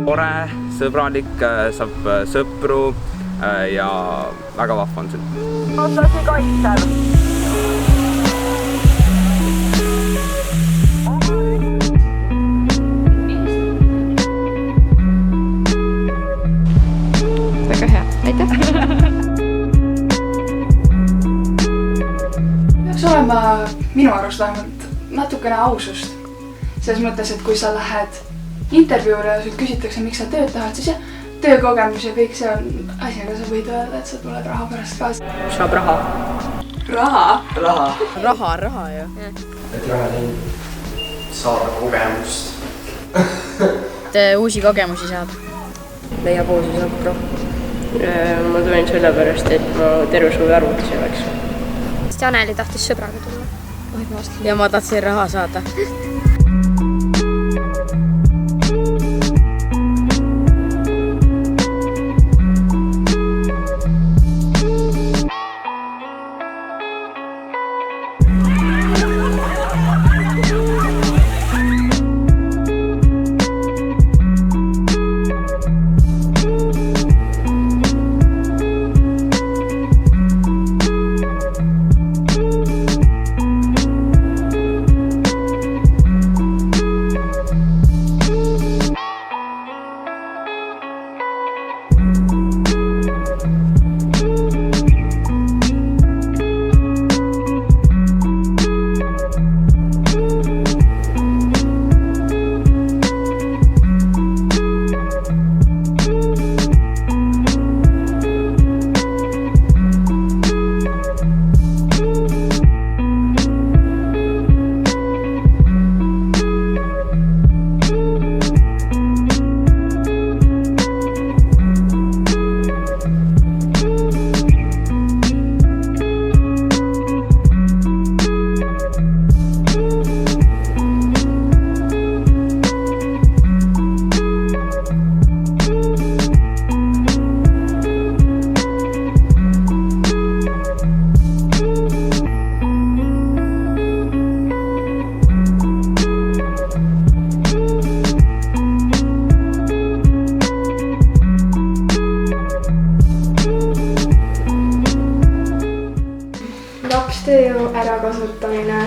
tore, sõbralik, saab sõpru ja väga vahva on siin. Otsasi kaitsel. Väga hea, aitäh! Peaks olema minu arust vähemalt natukene ausust. Selles mõttes, et kui sa lähed intervjuule ja sul küsitakse, miks sa tööd tahad, siis jah, töökogemus ja kõik see on asi, aga sa võid öelda, et sa tuled raha pärast kaasa. Saab raha. Raha? Raha ju. Et raha saada kogemust. Uusi kogemusi saada. Leiab uusi sõpru. Ma tulin sellepärast, et ma terve suve arvutis oleks. Janeli tahtis sõbraga tulla. Ja ma tahtsin raha saada. Lapstööjõu ärakasutamine